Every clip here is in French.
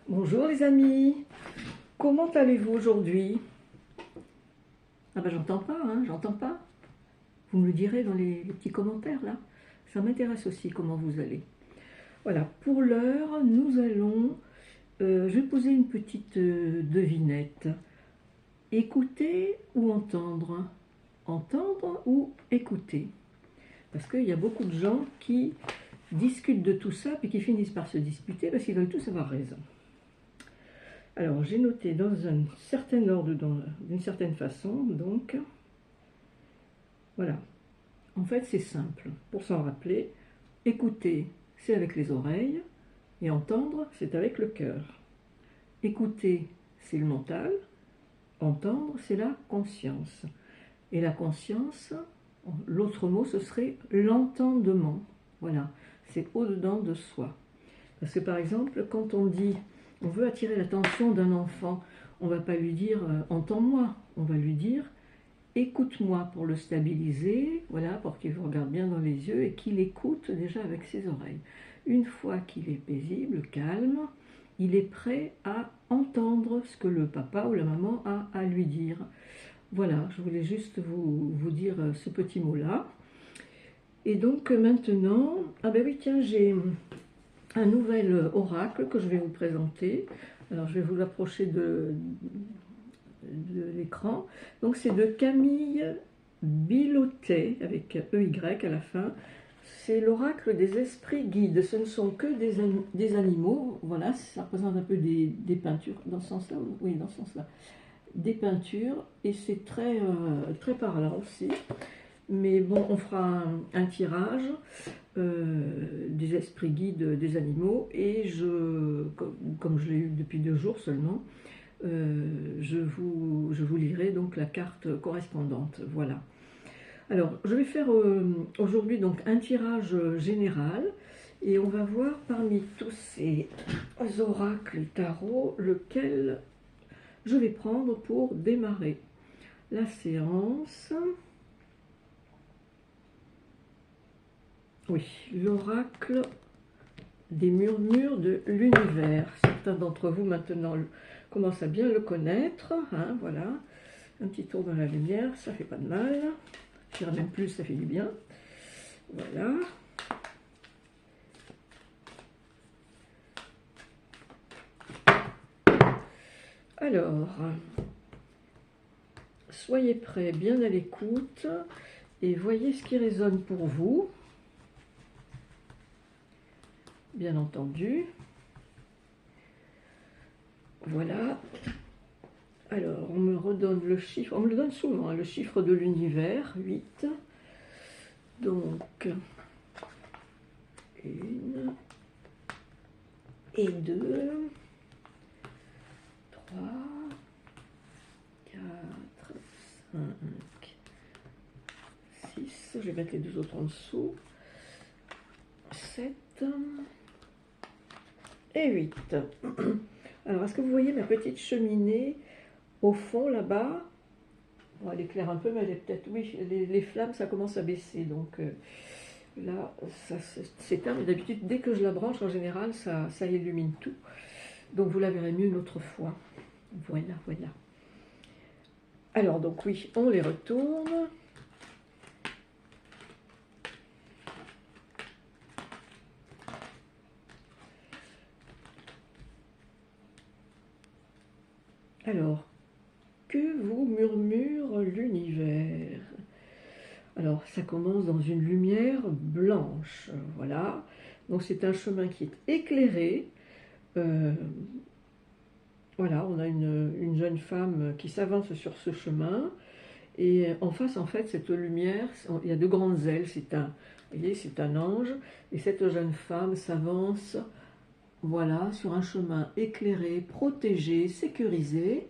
Bonjour les amis, comment allez-vous aujourd'hui? Ah ben j'entends pas, hein, j'entends pas. Vous me le direz dans les petits commentaires là. Ça m'intéresse aussi comment vous allez. Voilà, pour l'heure, nous allons... je vais poser une petite devinette. Écouter ou entendre? Entendre ou écouter? Parce qu'il y a beaucoup de gens qui discutent de tout ça puis qui finissent par se disputer parce qu'ils veulent tous avoir raison. Alors, j'ai noté dans un certain ordre, d'une certaine façon, donc, voilà. En fait, c'est simple. Pour s'en rappeler, écouter, c'est avec les oreilles, et entendre, c'est avec le cœur. Écouter, c'est le mental, entendre, c'est la conscience. Et la conscience, l'autre mot, ce serait l'entendement. Voilà, c'est au-dedans de soi. Parce que par exemple, quand on dit, on veut attirer l'attention d'un enfant, on ne va pas lui dire entends-moi, on va lui dire écoute-moi pour le stabiliser, voilà, pour qu'il vous regarde bien dans les yeux et qu'il écoute déjà avec ses oreilles. Une fois qu'il est paisible, calme, il est prêt à entendre ce que le papa ou la maman a à lui dire. Voilà, je voulais juste vous dire ce petit mot-là. Et donc maintenant, ah ben oui, tiens, j'ai un nouvel oracle que je vais vous présenter. Alors je vais vous l'approcher de l'écran. Donc c'est de Camille Bilotet, avec EY à la fin. C'est l'oracle des esprits guides. Ce ne sont que des animaux. Voilà, ça représente un peu des peintures. Dans ce sens-là, oui, dans ce sens-là. Des peintures. Et c'est très parlant aussi. Mais bon, on fera un tirage des esprits guides des animaux. Et comme je l'ai eu depuis 2 jours seulement, je vous lirai donc la carte correspondante. Voilà. Alors, je vais faire aujourd'hui donc un tirage général et on va voir parmi tous ces oracles tarot lequel je vais prendre pour démarrer la séance. Oui, l'oracle des murmures de l'univers. Certains d'entre vous maintenant commencent à bien le connaître. Hein, voilà, un petit tour dans la lumière, ça fait pas de mal. Je dirais même plus, ça fait du bien. Voilà. Alors, soyez prêts, bien à l'écoute, et voyez ce qui résonne pour vous. Bien entendu. Voilà. Alors, on me redonne le chiffre, on me le donne souvent, hein, le chiffre de l'univers, 8. Donc, 1 et 2, 3, 4, 5, 6, je vais mettre les deux autres en dessous, 7 et 8. Alors, est-ce que vous voyez ma petite cheminée au fond là-bas? Bon, elle éclaire un peu, mais elle est peut-être... Oui, les flammes, ça commence à baisser, donc là, ça s'éteint, mais d'habitude, dès que je la branche, en général, ça illumine tout. Donc, vous la verrez mieux une autre fois. Voilà, voilà. Alors, donc oui, on les retourne. Alors, que vous murmure l'univers? Alors, ça commence dans une lumière blanche, voilà. Donc, c'est un chemin qui est éclairé. Voilà, on a une jeune femme qui s'avance sur ce chemin. Et en face, en fait, cette lumière, il y a de grandes ailes. Vous voyez, c'est un ange. Et cette jeune femme s'avance, voilà, sur un chemin éclairé, protégé, sécurisé.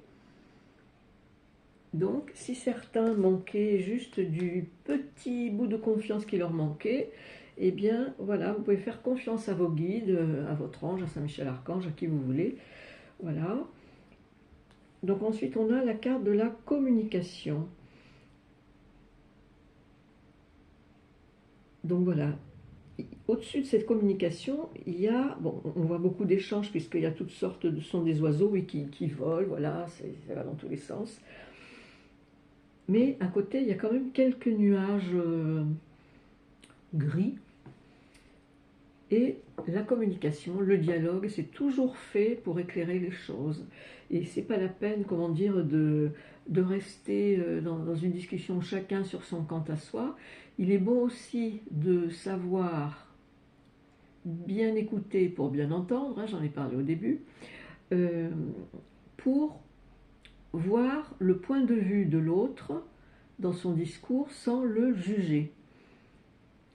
Donc, si certains manquaient juste du petit bout de confiance qui leur manquait, eh bien, voilà, vous pouvez faire confiance à vos guides, à votre ange, à Saint-Michel-Archange, à qui vous voulez. Voilà. Donc ensuite, on a la carte de la communication. Donc voilà, au-dessus de cette communication, il y a, bon, on voit beaucoup d'échanges puisqu'il y a toutes sortes de sons des oiseaux et qui volent, voilà, ça va dans tous les sens. Mais à côté, il y a quand même quelques nuages gris. Et la communication, le dialogue, c'est toujours fait pour éclairer les choses. Et c'est pas la peine, comment dire, de rester dans une discussion chacun sur son quant à soi. Il est bon aussi de savoir bien écouter pour bien entendre, hein, j'en ai parlé au début, pour voir le point de vue de l'autre dans son discours sans le juger.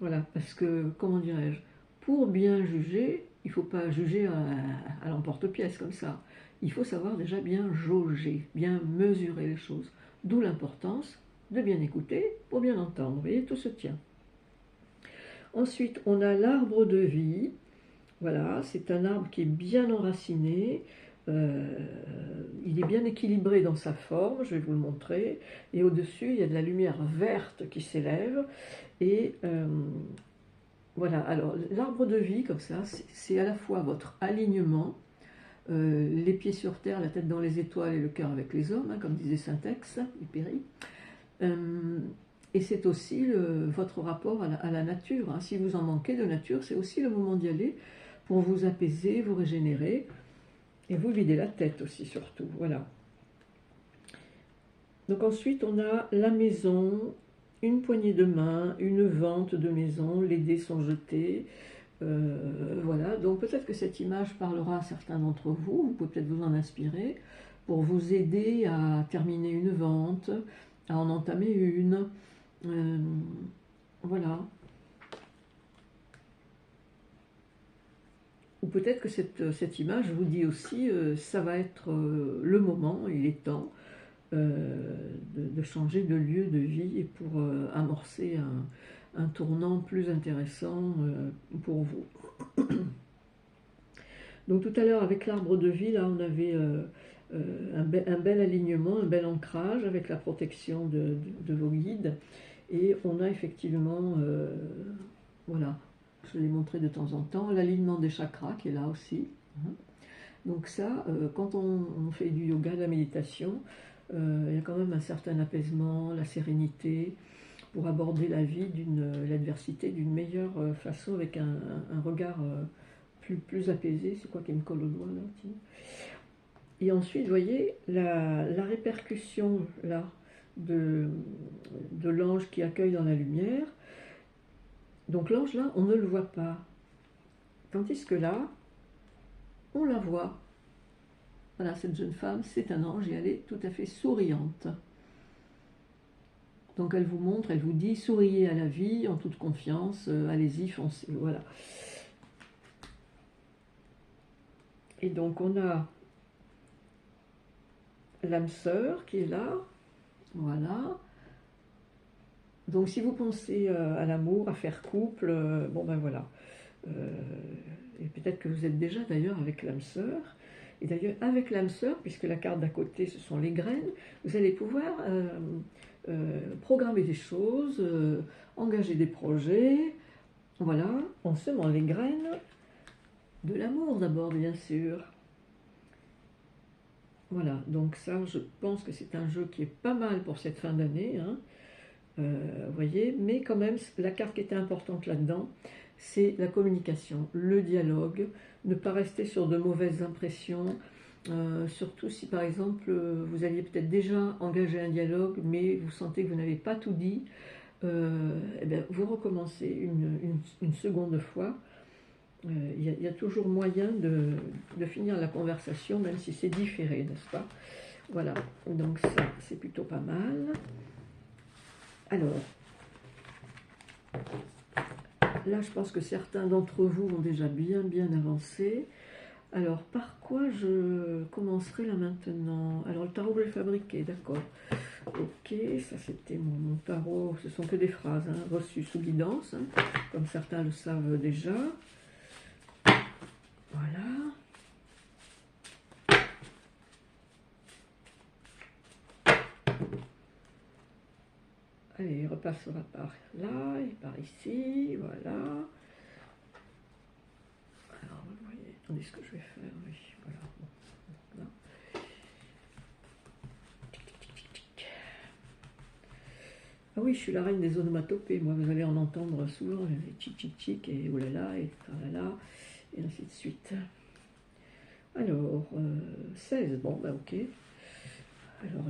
Voilà, parce que, comment dirais-je, pour bien juger, il ne faut pas juger à l'emporte-pièce comme ça. Il faut savoir déjà bien jauger, bien mesurer les choses. D'où l'importance de bien écouter pour bien entendre. Vous voyez, tout se tient. Ensuite, on a l'arbre de vie. Voilà, c'est un arbre qui est bien enraciné. Il est bien équilibré dans sa forme, je vais vous le montrer. Et au-dessus, il y a de la lumière verte qui s'élève. Et voilà, alors l'arbre de vie, comme ça, c'est à la fois votre alignement, les pieds sur terre, la tête dans les étoiles et le cœur avec les hommes, hein, comme disait Saint-Ex, Péry. Et c'est aussi votre rapport à la nature. Hein. Si vous en manquez de nature, c'est aussi le moment d'y aller pour vous apaiser, vous régénérer et vous vider la tête aussi surtout. Voilà. Donc ensuite, on a la maison, une poignée de main, une vente de maison, les dés sont jetés. Voilà, donc peut-être que cette image parlera à certains d'entre vous, vous pouvez peut-être vous en inspirer pour vous aider à terminer une vente, à en entamer une. Voilà. Ou peut-être que cette image vous dit aussi, ça va être le moment, il est temps de changer de lieu de vie et pour amorcer un tournant plus intéressant pour vous. Donc tout à l'heure avec l'arbre de vie, là on avait un bel alignement, un bel ancrage avec la protection de vos guides. Et on a effectivement, voilà, je l'ai montré de temps en temps, l'alignement des chakras qui est là aussi. Donc ça, quand on fait du yoga, de la méditation, il y a quand même un certain apaisement, la sérénité, pour aborder la vie, l'adversité d'une meilleure façon, avec un regard plus apaisé. C'est quoi qui me colle au doigt là, tiens. Et ensuite, vous voyez, la répercussion là de l'ange qui accueille dans la lumière. Donc l'ange là, on ne le voit pas. Tandis que là, on la voit. Voilà, cette jeune femme, c'est un ange et elle est tout à fait souriante. Donc elle vous montre, elle vous dit, souriez à la vie en toute confiance, allez-y, foncez. Voilà. Et donc on a l'âme sœur qui est là. Voilà. Donc si vous pensez à l'amour, à faire couple, bon ben voilà. Et peut-être que vous êtes déjà d'ailleurs avec l'âme sœur. Et d'ailleurs avec l'âme sœur, puisque la carte d'à côté ce sont les graines, vous allez pouvoir programmer des choses, engager des projets. Voilà, en semant les graines de l'amour d'abord bien sûr. Voilà, donc ça je pense que c'est un jeu qui est pas mal pour cette fin d'année. Hein. Vous voyez, mais quand même, la carte qui était importante là-dedans, c'est la communication, le dialogue, ne pas rester sur de mauvaises impressions, surtout si par exemple vous aviez peut-être déjà engagé un dialogue, mais vous sentez que vous n'avez pas tout dit, eh bien, vous recommencez une seconde fois. Il y a toujours moyen de finir la conversation, même si c'est différé, n'est-ce pas? Voilà, donc ça, c'est plutôt pas mal. Alors, là, je pense que certains d'entre vous ont déjà bien avancé. Alors, par quoi je commencerai là maintenant? Alors, le tarot bleu fabriqué, d'accord. Ok, ça c'était mon tarot, ce sont que des phrases hein, reçues sous guidance, hein, comme certains le savent déjà. Voilà. Allez, il repassera par là et par ici, voilà. regardez ce que je vais faire. Oui, voilà. Bon, là. Ah oui, je suis la reine des onomatopées. Moi, vous allez en entendre souvent, les tchic tchic tchic et oulala et tralala et ainsi de suite. Alors, 16, bon, bah ok. Alors,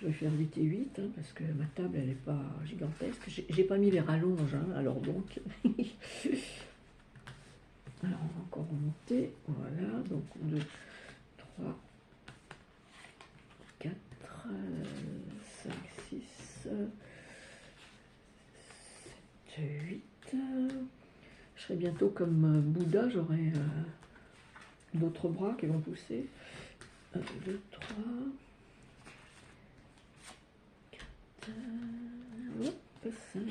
je vais faire 8 et 8, hein, parce que ma table, elle n'est pas gigantesque. J'ai pas mis les rallonges, hein, alors donc. Alors, on va encore remonter. Voilà, donc 2, 3, 4, 5, 6, 7, 8. Je serai bientôt comme Bouddha, j'aurai d'autres bras qui vont pousser. 1, 2, 3, 4, hop, 5,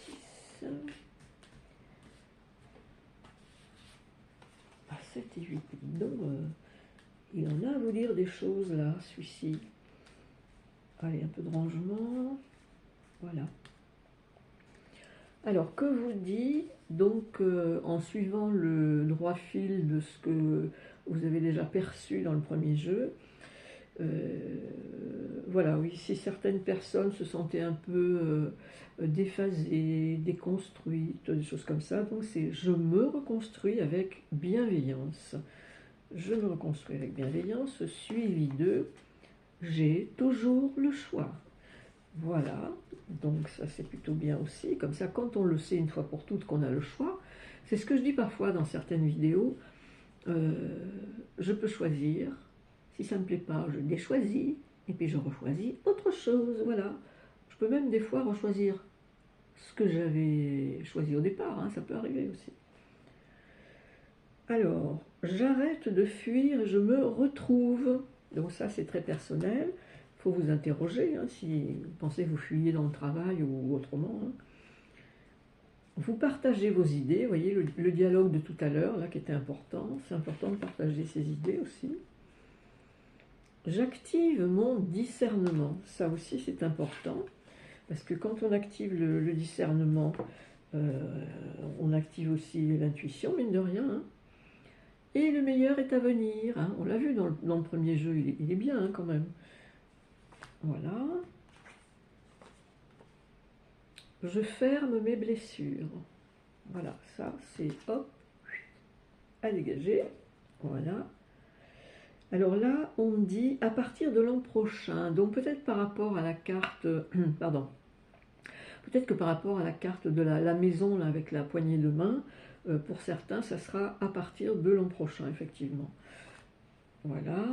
6, 7 et 8. Dis donc, il en a à vous dire des choses là, celui-ci. Allez, un peu de rangement. Voilà. Alors, que vous dit, donc, en suivant le droit fil de ce que vous avez déjà perçu dans le premier jeu, voilà, oui, si certaines personnes se sentaient un peu déphasées, déconstruites, des choses comme ça, donc c'est « je me reconstruis avec bienveillance ». Je me reconstruis avec bienveillance, suivi de « j'ai toujours le choix ». Voilà, donc ça c'est plutôt bien aussi. Comme ça, quand on le sait une fois pour toutes qu'on a le choix, c'est ce que je dis parfois dans certaines vidéos, je peux choisir, si ça ne me plaît pas, je déchoisis, et puis je rechoisis autre chose, voilà. Je peux même des fois rechoisir ce que j'avais choisi au départ, hein, ça peut arriver aussi. Alors, j'arrête de fuir, je me retrouve. Donc ça c'est très personnel. Il faut vous interroger, hein, si vous pensez que vous fuyez dans le travail ou autrement. Hein. Vous partagez vos idées, vous voyez le dialogue de tout à l'heure, là, qui était important. C'est important de partager ses idées aussi. J'active mon discernement. Ça aussi, c'est important. Parce que quand on active le discernement, on active aussi l'intuition, mine de rien. Hein. Et le meilleur est à venir. Hein. On l'a vu dans le premier jeu, il est bien hein, quand même. Voilà. Je ferme mes blessures. Voilà, ça c'est hop, à dégager. Voilà. Alors là, on dit à partir de l'an prochain, donc peut-être par rapport à la carte, pardon, peut-être que par rapport à la carte de la maison là, avec la poignée de main, pour certains, ça sera à partir de l'an prochain, effectivement. Voilà.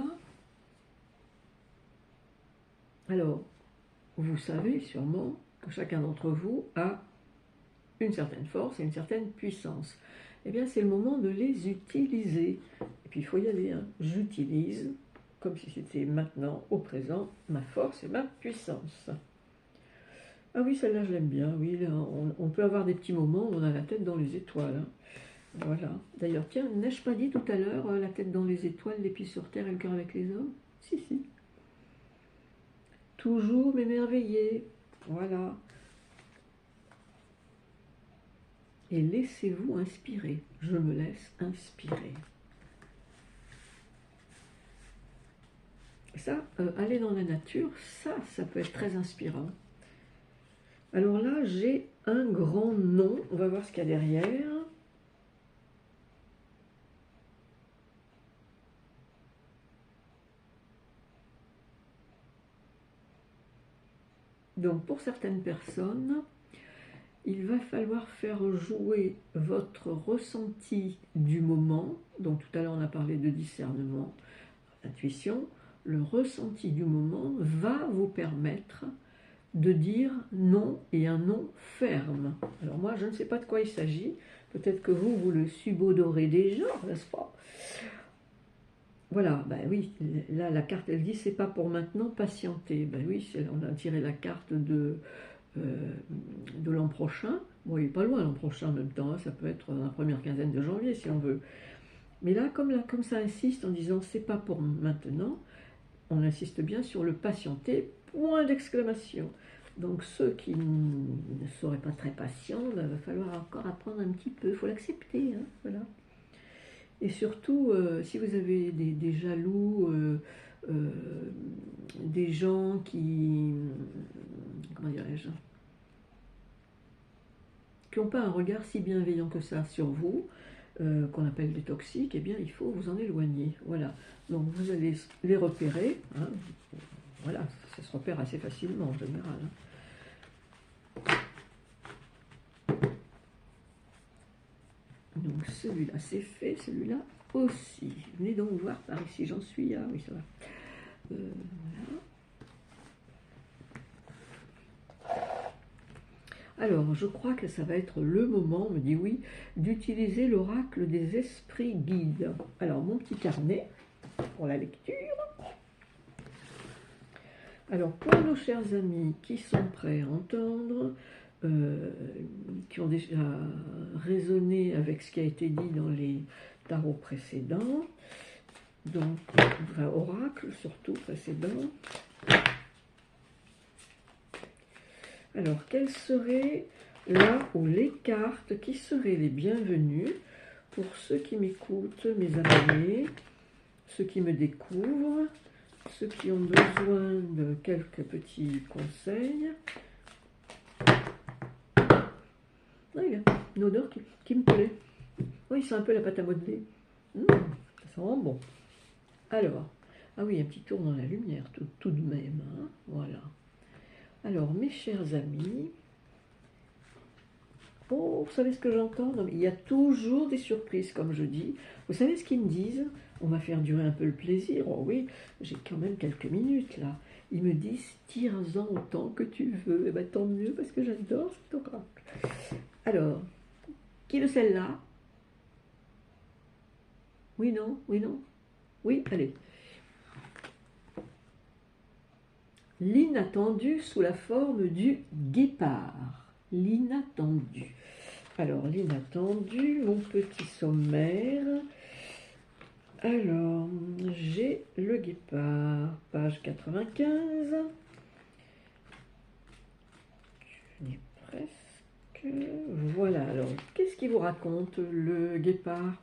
Alors, vous savez sûrement que chacun d'entre vous a une certaine force et une certaine puissance. Eh bien, c'est le moment de les utiliser. Et puis, il faut y aller. Hein. J'utilise, comme si c'était maintenant, au présent, ma force et ma puissance. Ah oui, celle-là, je l'aime bien. Oui, là, on peut avoir des petits moments où on a la tête dans les étoiles. Hein. Voilà. D'ailleurs, tiens, n'ai-je pas dit tout à l'heure, la tête dans les étoiles, les pieds sur terre et le cœur avec les hommes? Si, si. Toujours m'émerveiller. Voilà. Et laissez-vous inspirer. Je me laisse inspirer. Ça, aller dans la nature, ça peut être très inspirant. Alors là, j'ai un grand nom. On va voir ce qu'il y a derrière. Donc, pour certaines personnes, il va falloir faire jouer votre ressenti du moment. Donc, tout à l'heure, on a parlé de discernement, d'intuition. Le ressenti du moment va vous permettre de dire non et un non ferme. Alors moi, je ne sais pas de quoi il s'agit. Peut-être que vous le subodorez déjà, n'est-ce pas? Voilà, ben oui, là la carte elle dit c'est pas pour maintenant, patienter. Ben oui, on a tiré la carte de l'an prochain. Bon, il n'est pas loin l'an prochain en même temps, hein, ça peut être dans la première quinzaine de janvier si on veut. Mais là, comme ça insiste en disant c'est pas pour maintenant, on insiste bien sur le patienter, point d'exclamation. Donc ceux qui ne seraient pas très patients, il va falloir encore apprendre un petit peu, il faut l'accepter, hein, voilà. Et surtout, si vous avez des jaloux, euh, des gens qui, comment dirais-je, qui n'ont pas un regard si bienveillant que ça sur vous, qu'on appelle des toxiques, eh bien il faut vous en éloigner. Voilà. Donc vous allez les repérer, hein. Voilà, ça se repère assez facilement en général, hein. Donc celui-là c'est fait, celui-là aussi. Venez donc voir par ici, j'en suis. Ah oui, ça va. Voilà. Alors, je crois que ça va être le moment, me dit oui, d'utiliser l'oracle des esprits guides. Alors, mon petit carnet pour la lecture. Alors, pour nos chers amis qui sont prêts à entendre, qui ont déjà raisonné avec ce qui a été dit dans les tarots précédents, donc, enfin, oracle surtout précédent. Alors, quelles seraient là où les cartes qui seraient les bienvenues pour ceux qui m'écoutent, mes abonnés, ceux qui me découvrent, ceux qui ont besoin de quelques petits conseils. Ah, il y a une odeur qui me plaît. Oui, c'est un peu la pâte à modeler. Ça sent bon. Alors, ah oui, un petit tour dans la lumière tout de même, hein, voilà. Alors, mes chers amis, oh, vous savez ce que j'entends? Il y a toujours des surprises, comme je dis. Vous savez ce qu'ils me disent? On va faire durer un peu le plaisir. Oh oui, j'ai quand même quelques minutes là. Ils me disent, tire-en autant que tu veux. Eh bien, tant mieux, parce que j'adore cet oracle. Alors, qui de celle-là? Oui, non? Oui, non? Oui, allez. L'inattendu sous la forme du guépard. L'inattendu. Alors, l'inattendu, mon petit sommaire. Alors, j'ai le guépard, page 95. Je n'ai presque. Voilà, alors, qu'est-ce qu'il vous raconte, le guépard?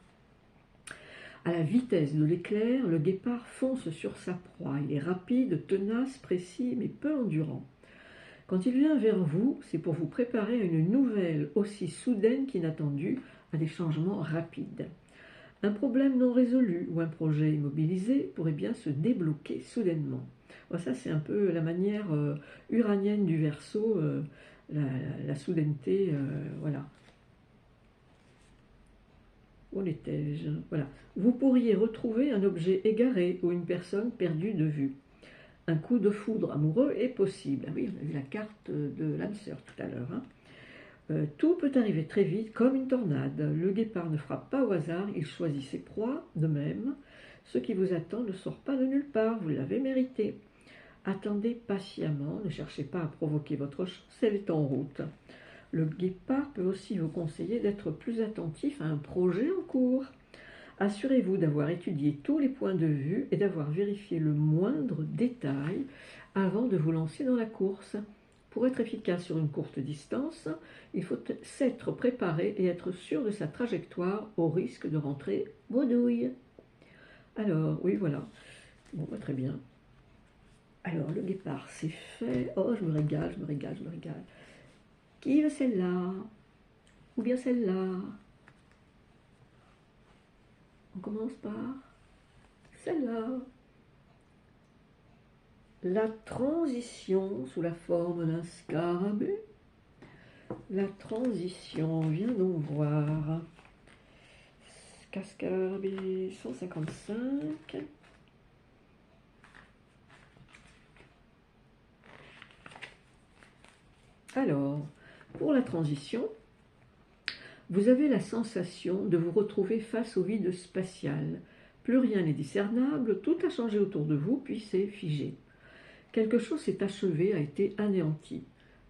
À la vitesse de l'éclair, le guépard fonce sur sa proie. Il est rapide, tenace, précis, mais peu endurant. Quand il vient vers vous, c'est pour vous préparer à une nouvelle aussi soudaine qu'inattendue, à des changements rapides. Un problème non résolu ou un projet immobilisé pourrait bien se débloquer soudainement. Bon, ça, c'est un peu la manière uranienne du Verseau, la soudaineté, voilà. Où étais-je? Voilà. Vous pourriez retrouver un objet égaré ou une personne perdue de vue. Un coup de foudre amoureux est possible. Ah oui, on a vu la carte de l'âme sœur tout à l'heure, hein. Tout peut arriver très vite, comme une tornade. Le guépard ne frappe pas au hasard, il choisit ses proies de même. Ce qui vous attend ne sort pas de nulle part, vous l'avez mérité. Attendez patiemment, ne cherchez pas à provoquer votre chance, elle est en route. Le guépard peut aussi vous conseiller d'être plus attentif à un projet en cours. Assurez-vous d'avoir étudié tous les points de vue et d'avoir vérifié le moindre détail avant de vous lancer dans la course. Pour être efficace sur une courte distance, il faut s'être préparé et être sûr de sa trajectoire au risque de rentrer bredouille. Alors, oui, voilà. Bon, bah, très bien. Alors, le guépard, c'est fait. Oh, je me régale, je me régale, je me régale. Qui veut celle-là? Ou bien celle-là? On commence par celle-là. La transition sous la forme d'un scarabée. La transition, viens donc voir. Scarabée 155. Alors, pour la transition, vous avez la sensation de vous retrouver face au vide spatial. Plus rien n'est discernable, tout a changé autour de vous, puis c'est figé. Quelque chose s'est achevé, a été anéanti.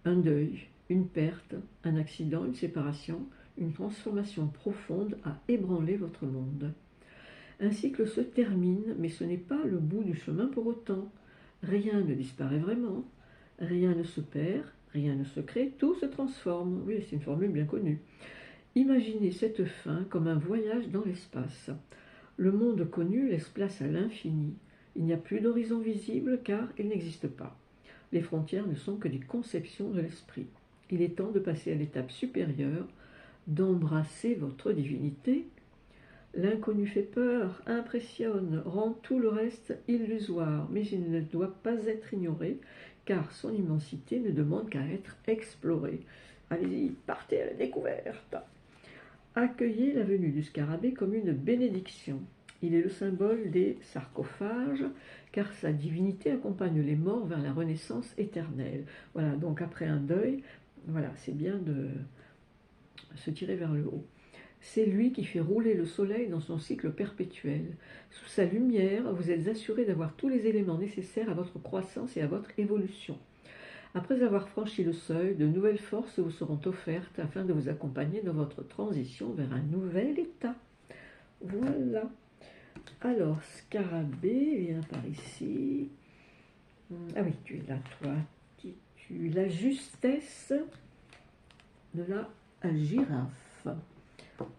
Un deuil, une perte, un accident, une séparation, une transformation profonde a ébranlé votre monde. Un cycle se termine, mais ce n'est pas le bout du chemin pour autant. Rien ne disparaît vraiment. Rien ne se perd, rien ne se crée, tout se transforme. Oui, c'est une formule bien connue. Imaginez cette fin comme un voyage dans l'espace. Le monde connu laisse place à l'infini. Il n'y a plus d'horizon visible car il n'existe pas. Les frontières ne sont que des conceptions de l'esprit. Il est temps de passer à l'étape supérieure, d'embrasser votre divinité. L'inconnu fait peur, impressionne, rend tout le reste illusoire, mais il ne doit pas être ignoré, car son immensité ne demande qu'à être explorée. Allez-y, partez à la découverte. Accueillez la venue du scarabée comme une bénédiction. Il est le symbole des sarcophages, car sa divinité accompagne les morts vers la renaissance éternelle. Voilà, donc après un deuil, voilà, c'est bien de se tirer vers le haut. C'est lui qui fait rouler le soleil dans son cycle perpétuel. Sous sa lumière, vous êtes assuré d'avoir tous les éléments nécessaires à votre croissance et à votre évolution. Après avoir franchi le seuil, de nouvelles forces vous seront offertes afin de vous accompagner dans votre transition vers un nouvel état. Voilà. Alors, scarabée, viens par ici. Ah oui, tu es là, toi. Tu la justesse de la girafe.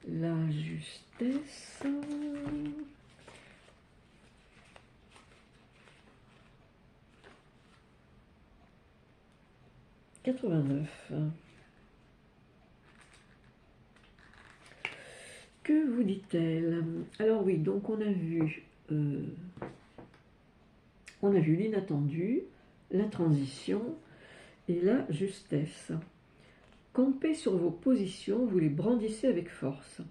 La justesse. 89. Que vous dit-elle? Alors oui, donc on a vu l'inattendu, la transition et la justesse. Campez sur vos positions, vous les brandissez avec force.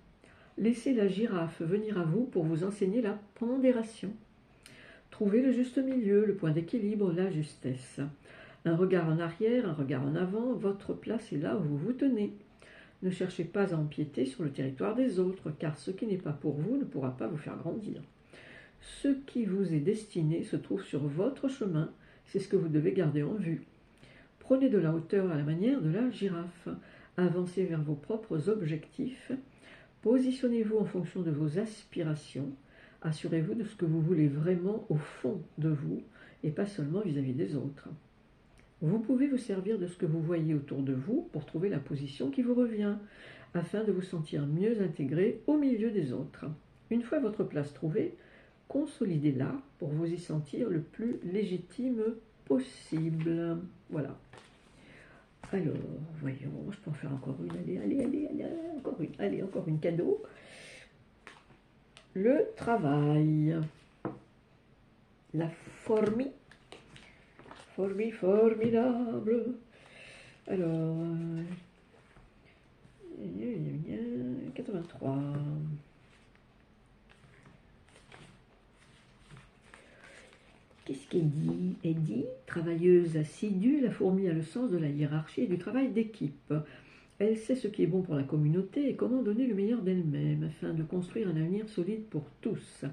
Laissez la girafe venir à vous pour vous enseigner la pondération. Trouvez le juste milieu, le point d'équilibre, la justesse. Un regard en arrière, un regard en avant, votre place est là où vous vous tenez. Ne cherchez pas à empiéter sur le territoire des autres, car ce qui n'est pas pour vous ne pourra pas vous faire grandir. Ce qui vous est destiné se trouve sur votre chemin, c'est ce que vous devez garder en vue. Prenez de la hauteur à la manière de la girafe. Avancez vers vos propres objectifs. Positionnez-vous en fonction de vos aspirations. Assurez-vous de ce que vous voulez vraiment au fond de vous et pas seulement vis-à-vis des autres. Vous pouvez vous servir de ce que vous voyez autour de vous pour trouver la position qui vous revient, afin de vous sentir mieux intégré au milieu des autres. Une fois votre place trouvée, consolidez-la pour vous y sentir le plus légitime possible. Voilà. Alors, voyons, je peux en faire encore une. Allez, encore une. Allez, encore une cadeau. Le travail. La fourmi. Fourmi formidable. Alors, 83. Qu'est-ce qu'elle dit? Elle dit, travailleuse assidue, la fourmi a le sens de la hiérarchie et du travail d'équipe. Elle sait ce qui est bon pour la communauté et comment donner le meilleur d'elle-même afin de construire un avenir solide pour tous.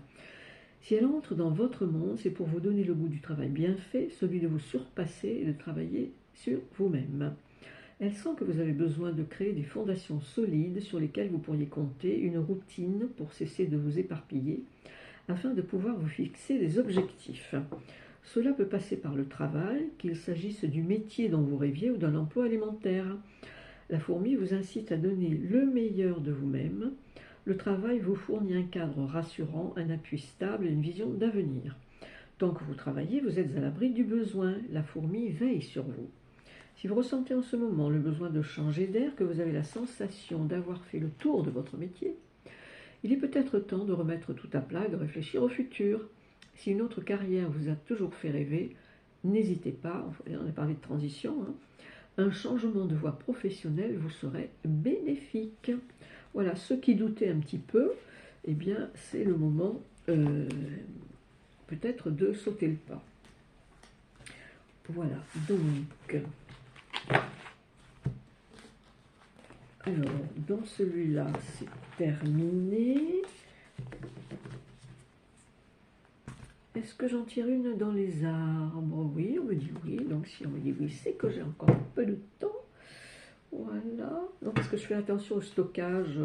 Si elle entre dans votre monde, c'est pour vous donner le goût du travail bien fait, celui de vous surpasser et de travailler sur vous-même. Elle sent que vous avez besoin de créer des fondations solides sur lesquelles vous pourriez compter, une routine pour cesser de vous éparpiller, afin de pouvoir vous fixer des objectifs. Cela peut passer par le travail, qu'il s'agisse du métier dont vous rêviez ou d'un emploi alimentaire. La fourmi vous incite à donner le meilleur de vous-même. Le travail vous fournit un cadre rassurant, un appui stable et une vision d'avenir. Tant que vous travaillez, vous êtes à l'abri du besoin. La fourmi veille sur vous. Si vous ressentez en ce moment le besoin de changer d'air, que vous avez la sensation d'avoir fait le tour de votre métier, il est peut-être temps de remettre tout à plat et de réfléchir au futur. Si une autre carrière vous a toujours fait rêver, n'hésitez pas, on a parlé de transition, un changement de voie professionnelle vous serait bénéfique. Voilà, ceux qui doutaient un petit peu, eh bien, c'est le moment peut-être de sauter le pas. Voilà, donc, alors, dans celui-là, c'est terminé. Est-ce que j'en tire une dans les arbres? Oui, on me dit oui. Donc, si on me dit oui, c'est que j'ai encore un peu de temps. Voilà. Donc, parce que je fais attention au stockage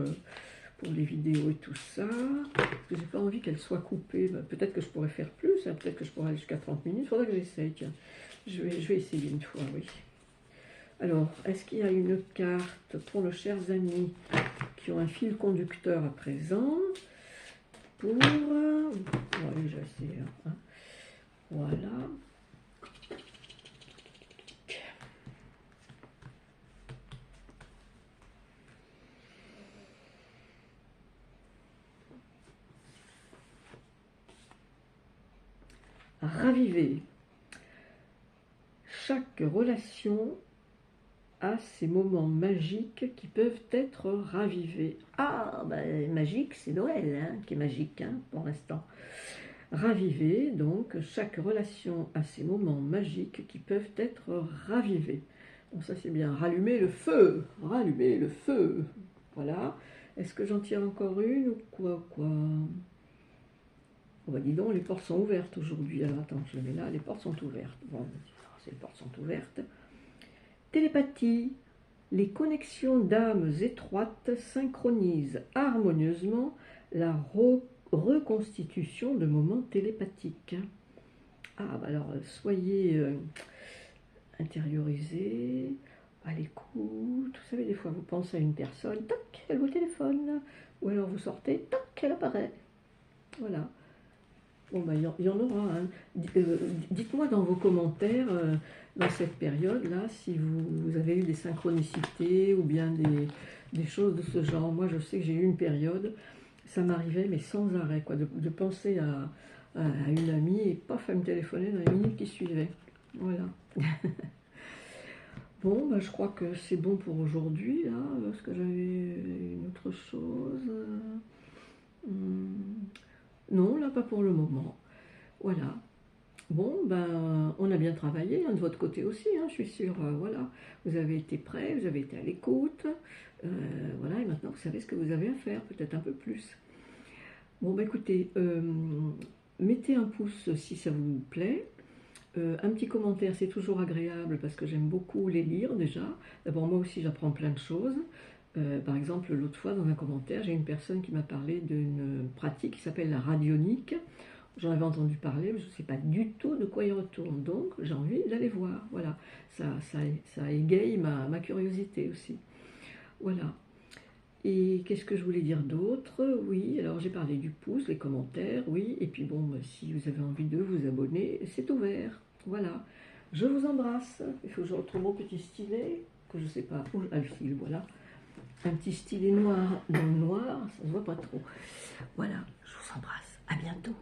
pour les vidéos et tout ça. Parce que j'ai pas envie qu'elles soient coupées. Ben, peut-être que je pourrais faire plus. Hein, peut-être que je pourrais aller jusqu'à 30 minutes. Il faudrait que j'essaye. Tiens. Je vais essayer une fois, oui. Alors, est-ce qu'il y a une carte pour nos chers amis qui ont un fil conducteur à présent pour... Oui, j'ai essayé. Hein. Voilà. Raviver. Chaque relation a ces moments magiques qui peuvent être ravivés. Ah, ben, magique, c'est Noël hein, qui est magique hein, pour l'instant. Raviver, donc, chaque relation a ces moments magiques qui peuvent être ravivés. Bon, ça c'est bien. Rallumer le feu. Rallumer le feu. Voilà. Est-ce que j'en tire encore une ou quoi Oh bah dis donc, les portes sont ouvertes aujourd'hui. Alors attends, je le mets là, les portes sont ouvertes. Bon, les portes sont ouvertes. Télépathie. Les connexions d'âmes étroites synchronisent harmonieusement la reconstitution de moments télépathiques. Ah bah alors, soyez intériorisés, à l'écoute. Vous savez, des fois vous pensez à une personne, tac, elle vous téléphone. Ou alors vous sortez, tac, elle apparaît. Voilà. Bon, ben, il y en aura. Hein. Dites-moi dans vos commentaires, dans cette période-là, si vous avez eu des synchronicités ou bien des choses de ce genre. Moi, je sais que j'ai eu une période, ça m'arrivait, mais sans arrêt, quoi, de penser à une amie et paf, elle me téléphonait dans les minutes qui suivaient. Voilà. Bon, ben, je crois que c'est bon pour aujourd'hui, là. Est-ce que j'avais une autre chose Non, là, pas pour le moment. Voilà. Bon, ben, on a bien travaillé, hein, de votre côté aussi, hein, je suis sûre. Voilà. Vous avez été prêts, vous avez été à l'écoute. Voilà, et maintenant, vous savez ce que vous avez à faire, peut-être un peu plus. Bon, ben, écoutez, mettez un pouce si ça vous plaît. Un petit commentaire, c'est toujours agréable parce que j'aime beaucoup les lire déjà. D'abord, moi aussi, j'apprends plein de choses. Par exemple, l'autre fois, dans un commentaire, j'ai une personne qui m'a parlé d'une pratique qui s'appelle la radionique. J'en avais entendu parler, mais je ne sais pas du tout de quoi il retourne. Donc, j'ai envie d'aller voir. Voilà, ça égaye ma curiosité aussi. Voilà. Et qu'est-ce que je voulais dire d'autre? Oui, alors j'ai parlé du pouce, les commentaires, oui. Et puis bon, si vous avez envie de vous abonner, c'est ouvert. Voilà. Je vous embrasse. Il faut que je retrouve mon petit stylet, que je ne sais pas où a le fil, voilà. Un petit stylet noir dans le noir, ça ne se voit pas trop. Voilà, je vous embrasse. À bientôt.